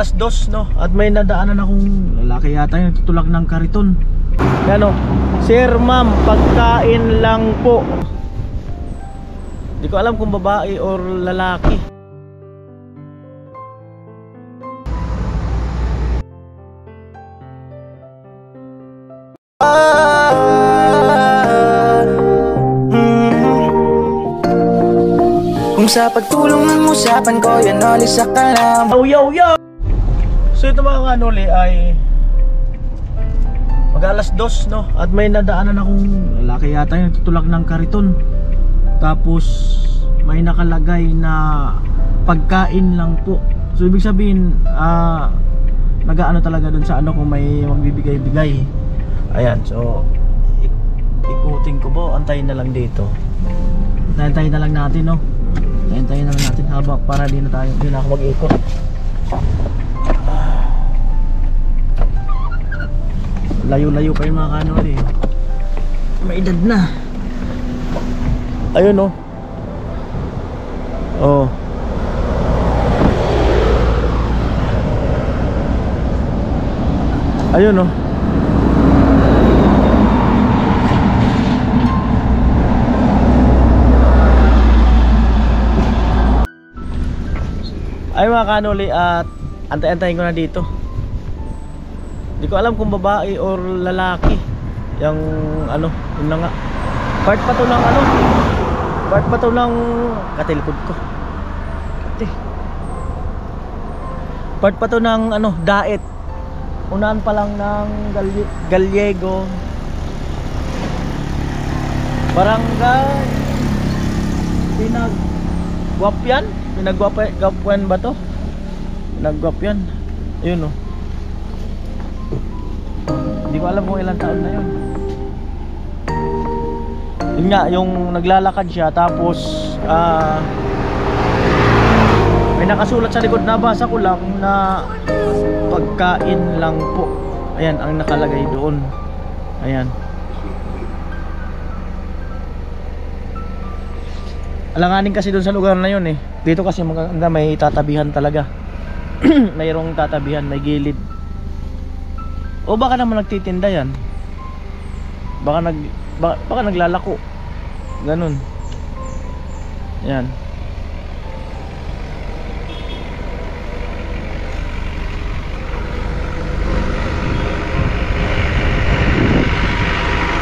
Alas 2 no, at may nadaanan akong lalaki yata yung tutulak ng kariton. Yan o, sir ma'am, pagkain lang po. Hindi ko alam kung babae or lalaki. Kung sa pagtulong ng usapan ko, yan alis sa kalam. Yo! So ito mga kanuli ay mag alas 2 no, at may nadaanan akong lalaki yata yung tutulak ng kariton. Tapos may nakalagay na pagkain lang po. So ibig sabihin nag-aano talaga dun sa ano kung may magbibigay-bigay. Ayan, so ikutin ko po, antayin na lang dito. Antayin na lang natin no. Antayin na lang natin habang para di na ako mag-ikot. Layo-layo pa yung mga kanoli. May edad na. Ayun oh. Oh. Ayun oh. Ay mga kanoli, at antay-antayin ko na dito. Hindi ko alam kung babae or lalaki. Yung ano, yun na nga. Part pa to ng ano. Part pa to ng katilikod ko. Part pa to ng ano, daet. Unahan pa lang ng Gallego. Barangay Pinagguapian? Pinagguapian ba to? Pinagguapian. Ayun oh. Hindi ko alam kung ilang taon na yun. Yun nga, yung naglalakad siya. Tapos may nakasulat sa likod, nabasa ko lang na pagkain lang po. Ayan ang nakalagay doon. Ayan. Alanganin kasi doon sa lugar na yun eh. Dito kasi maganda, may tatabihan talaga. Mayroong tatabihan, may gilid. O baka naman nagtitinda yan. Baka naglalako. Ganun. Yan.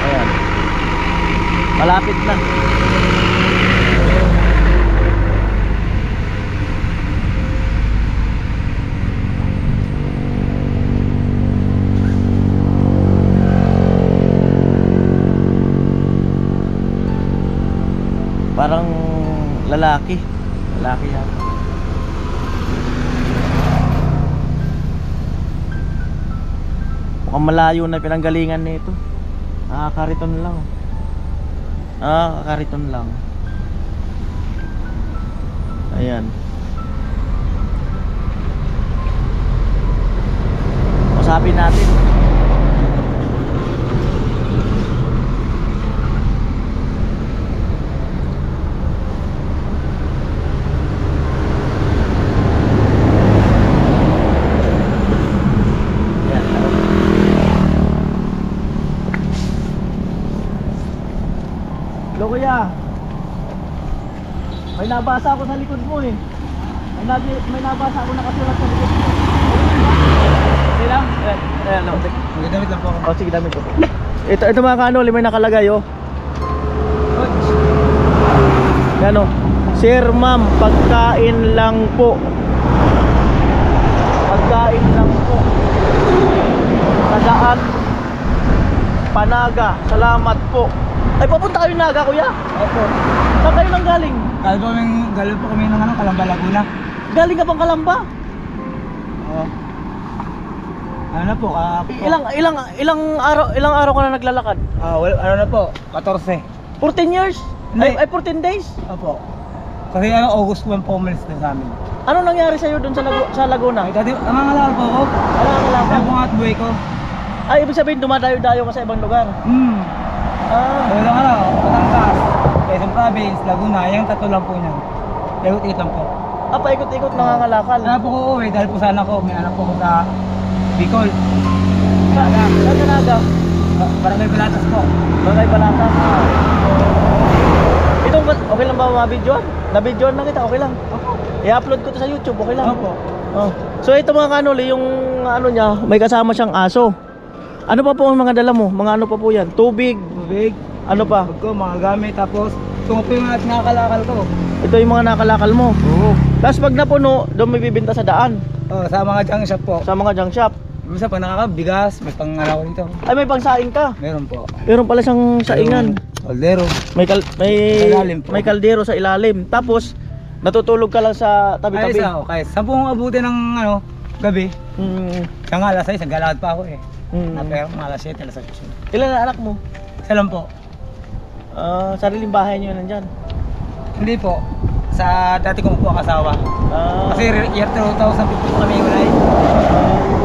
Ayan. Malapit na. Parang lalaki yan. Mukhang malayo na pinanggalingan nito. Kariton lang. Kariton lang. Ayan. Usapin natin. Hello kuya. May nabasa ako sa likod mo eh. May nabasa ako nakasulat sa likod mo. Sige lang. Ayan lang. Magdamit lang po ako. Oh sige, damit ko po. Ito mga kanoli, may nakalagay oh. Yan oh. Sir ma'am, pagkain lang po. Pagkain lang po. Tadaan Panaga. Salamat po. Ay, papunta kayo Naga, kuya? Opo. Saan kayo nang galing? Galing po kami ng Calamba, Laguna. Galing ka bang Calamba? Oo. Ano na po? Ilang araw ka na naglalakad? Ano na po? 14. 14 years? Hindi. Ay 14 days? Opo. Kasi August 1 po umalis na sa amin. Ano nangyari sa'yo dun sa Laguna? Ay, dati, amangalakal po ako. Ay, bungat buhay ko. Ay, ibig sabihin dumadayo-dayo ka sa ibang lugar? Walang araw, Batangas, Quezon Province, Laguna, yung tatlo lang po niyan. Ikot-ikot lang po. paikot-ikot nangangalakal. Sana po ko uuwi dahil po sana ko, may anak po ko sa Bicol. Saan ka naga? Barangay Balatas po. Bagay balata. Itong, okay lang ba mabidyoan? Nabidyoan na kita, okay lang. Opo. I-upload ko to sa YouTube, okay lang. Opo. Oh. So ito mga kanuli, yung ano niya, may kasama siyang aso. Ano pa po ang mga dala mo? Mga ano pa po yan? Tubig? Tubig. Ano pa? Pag ko, mga gamit. Tapos, ito po yung mga nakakalakal ko. Ito yung mga nakalakal mo. Oo. Tapos pag napuno, doon may bibinta sa daan. Oh, sa mga junk shop po. Sa mga junk shop. Minsan pag nakakabigas, may pangalaw dito. Ay, may pangsaing ka. Meron po. Meron pala siyang saingan. Kaldero. May ilalim po. may kaldero sa ilalim. Tapos natutulog ka lang sa Ay, tabi-tabi. isa ako. Kahit 10 abutin ng gabi. Mm, Siya nga alas 6, naglalakad pa ako eh. mm. Pero mga alas 7, alas 8. Ilan na anak mo? Isa lang po. Sariling bahay niyo nandyan. Hindi po. Sa dati kong po asawa. Kasi year 2015 po kami ulay.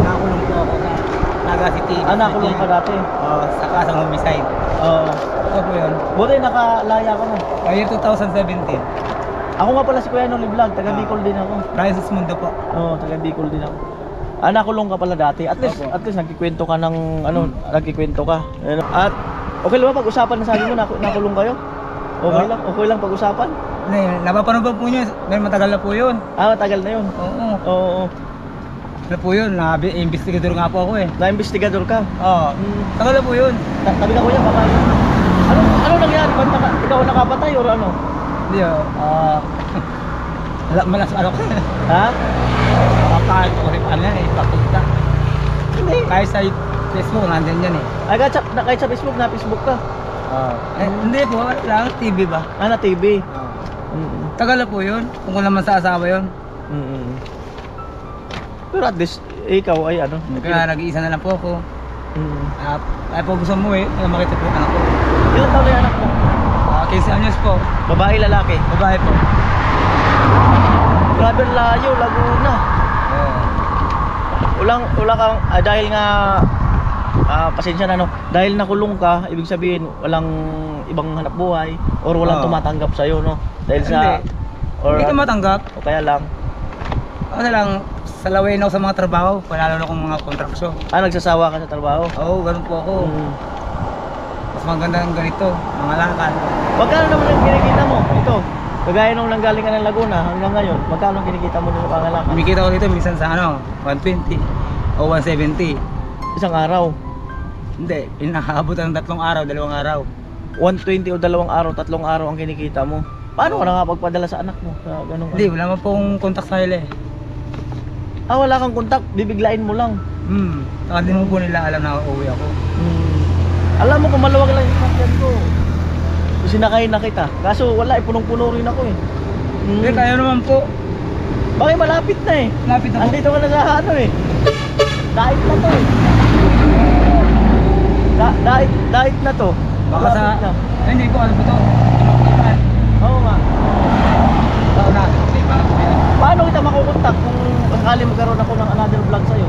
Nakulong po ako sa Naga City. nakulong ka dati. Sa kasang homicide. Ito po yun. Buti nakalaya ka na. Year 2017. Ako nga pala si Kuya Noli Vlog, taga Bicol din ako. Francis Mundo po. Taga Bicol din ako. Nakulong ka pala dati. At least nagkikwento ka ng nagkikwento ka. At okay lang ba pag-usapan na sabi mo nakulong kayo? Okay lang, okay lang pag-usapan. Napapanood po niyo, may matagal na po yun. Matagal na 'yun. Oo. Oo. Ano po yun, investigador nga po ako eh. Na-investigador ka. Oo. Tagal na po yun. Tabi ka kuya, patay. Ano nangyari? Ba't ikaw nakapatay or ano? Hindi malas ano ko. Ha? Kapakain ko rin ano yan eh, papunta. Hindi. Kahit sa Facebook, nandyan yan eh. Ay, kahit sa Facebook, na-Facebook ka. Hindi po, lang TV ba? Na TV. Oo. Tagal na po yun, kung naman sa asawa yun. Pero at least, ikaw ay ano? Kaya nag-iisa na lang po ako. Mm. Ay po gusto mo eh, makita po yung anak ko. Ilan taon na yung anak mo? 15 anyos po, Babae, lalaki? babae po. Grabe layo, Laguna. Oo. Ulang kang, dahil nga, pasensya na no, dahil nakulong ka, ibig sabihin, walang ibang hanap buhay, or walang Oo. tumatanggap sa'yo, no? Dahil sa, Hindi. or, Hindi ko matanggap. o kaya lang, Ano lang, salawin ako sa mga trabaho, palalo na kong mga kontraksyon. nagsasawa ka sa trabaho. Oo, ganun po ako. Mas maganda ng ganito, mga lakad. Magkano naman ang kinikita mo? Ito, kagaya nung nanggaling ka ng Laguna hanggang ngayon, magkano ang kinikita mo sa pangalakan? Kumikita ko dito minsan sa 120 o 170. Isang araw, Hindi, inaabot ng 3 araw, 2 araw. 120 o 2 araw, 3 araw ang kinikita mo. Paano ka nakapagpadala sa anak mo? Sa ganun Hindi, wala man pong contact sa nila eh. Wala kang kontak, bibiglain mo lang. Saka din mo po nila alam na uuwi ako. Alam mo kung maluwag lang yung sasakyan ko, sinakay na kita. Kaso wala, punong-puno rin ako eh. Hindi, kaya naman po. Bakit malapit na eh? Lapit na po. Andito ka na sa ano eh. Dait na to eh. Dait na to. Baka sa... Malapit na. Ay, hindi ko alam po ito. Oo nga. Tao na. Hindi pa. Paano kita makukontak kung sakali magkaroon ako ng another vlog sa'yo?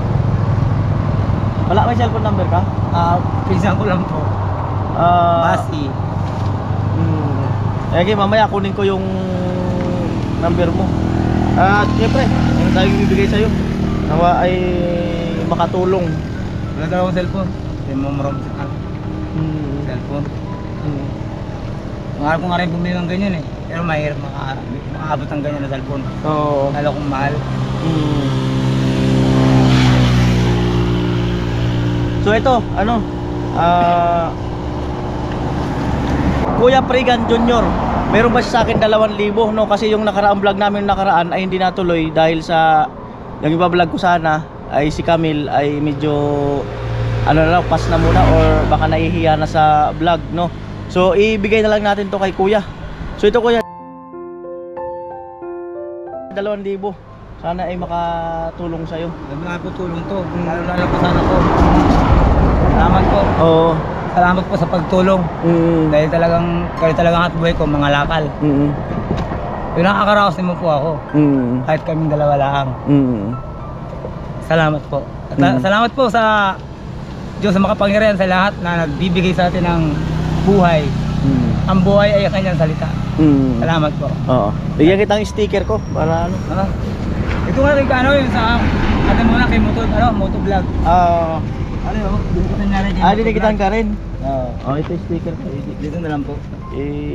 Wala, may cellphone number ka? Pinsan ko lang po. Basi. Okay, mamaya kunin ko yung number mo. At syempre, ano tayong bibigay sa'yo? Nawa ay makatulong. Wala daw akong cellphone. Hindi mo marami sa cellphone. Mangarap ko nga rin bumili ng ganyan eh. Pero mahirap makaabot ng ganyan na cellphone. Oo. Lalo kong mahal. So ito, ano? Kuya Prigan Jr. Meron ba siya sa akin 2,000 no? Kasi yung nakaraang vlog namin nakaraan ay hindi natuloy dahil sa yung iba vlog ko sana ay si Camille ay medyo ano na lang, pass na muna or baka nahihiya na sa vlog, no? So ibigay na lang natin to kay Kuya. So ito Kuya, 2,000. Sana ay makatulong sa'yo. Sabi nga po tulong to. Lalo po sana ko. Salamat po. Oo. Salamat po sa pagtulong. Dahil kayo talagang at buhay ko, mga lakal. Yung nakakaraos din mo po ako. Kahit kaming dalawa lang. Salamat po. At salamat po sa Diyos sa makapangyarihan sa lahat na nagbibigay sa atin ng buhay. Ang buhay ay kanyang salita. Salamat po. Oo. Bigyan kitang sticker ko para ano. Ano? Ito nga kay ano yun sa atin muna kay moto vlog. Ano yun? Dinikitan nga rin kay motovlog. Dinikitan ka rin. Oo. Oh, ito yung sticker ko. Dito na lang po.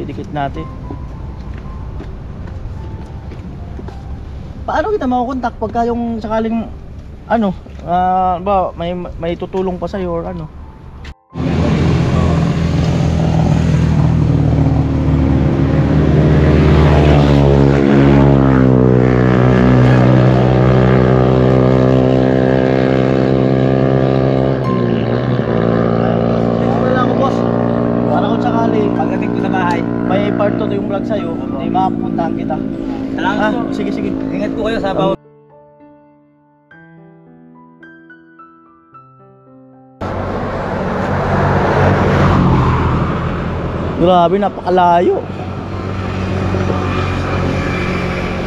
Dikit natin. Paano kita makukontak pagka yung sakaling ano, ba may tutulong pa sa'yo or ano? Wala ko, boss. Para kung sakali Pagdating ko sa bahay. may part 2 yung vlog sa'yo, hindi makapupuntahan kita. Salamat po. Sige, sige. Ingat po kayo sa bawat. Grabe, napakalayo.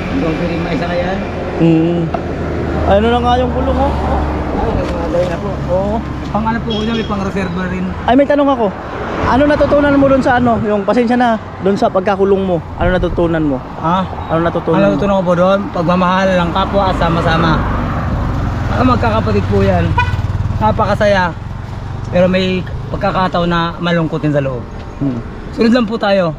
Hanggang pwede maisa ka yan. Ano na nga yung kulong, oh. Nagmamalay na po. Oo. Pang ano po ko dyan, may pang reserva rin. Ay, may tanong ako. Ano natutunan mo doon sa ano? Yung pasensya na, doon sa pagkakulong mo. Ano natutunan mo? Ah? Ano natutunan Ano mo? natutunan ko po doon? Pagmamahal ng kapwa at sama-sama. Magkakapatid po yan. Napakasaya. Pero may pagkakataon na malungkotin sa loob. Sunod lang po tayo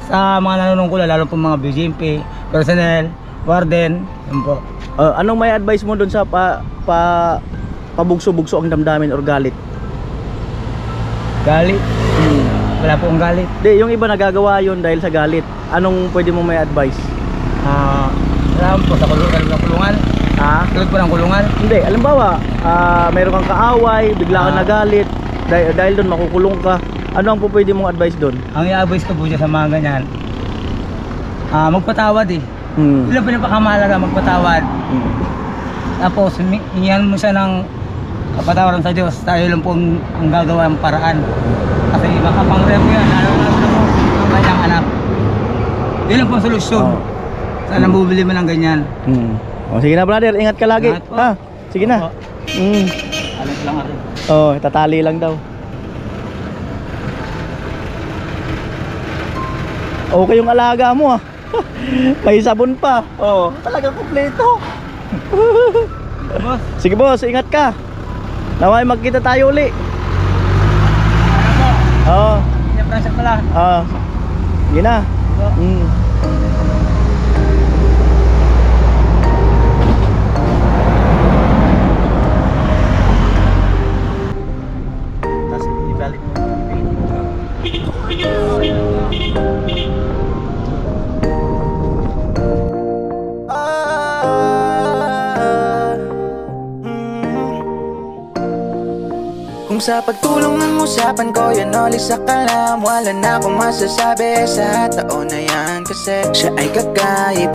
sa mga nanunungkulan, lalo po mga BGMP, personnel, warden, yun po. Anong may advice mo doon sa pabugso-bugso ang damdamin or galit? Galit? Wala po akong galit. Di, yung iba nagagawa yun dahil sa galit. Anong pwede mo may advice? Alam po sa kulungan. Tulad po ng kulungan. Hindi, alimbawa, mayroon kang kaaway, bigla kang nagalit, dahil doon makukulong ka. Ano ang po pwede mong advice doon? Ang i-advise ko po dyan sa mga ganyan, magpatawad eh. Yun lang pinapakamahalaga, magpatawad. Tapos hingihan mo siya ng kapatawaran sa Diyos. Tayo lang po ang gagawa ng paraan. Kasi makapangre mo yan, lalo na po ang kanyang anak. Yun lang po ang solusyon. Sana bubili mo ng ganyan. Sige na, brother, ingat ka lagi. Ingat po. Sige na. Alam lang rin. Tatali lang daw. Okay yung alaga mo, may sabon pa. Talagang kompleto. Boss, Sige, boss, ingat ka. Naway magkita tayo uli. ano po? Pressure pala. Sige na. Tapos ibalik mo. Kung sa pagtulong ng usapan ko yan ulit sa kalam, wala na akong masasabi sa taon na yan. Kasi siya ay kakaiba.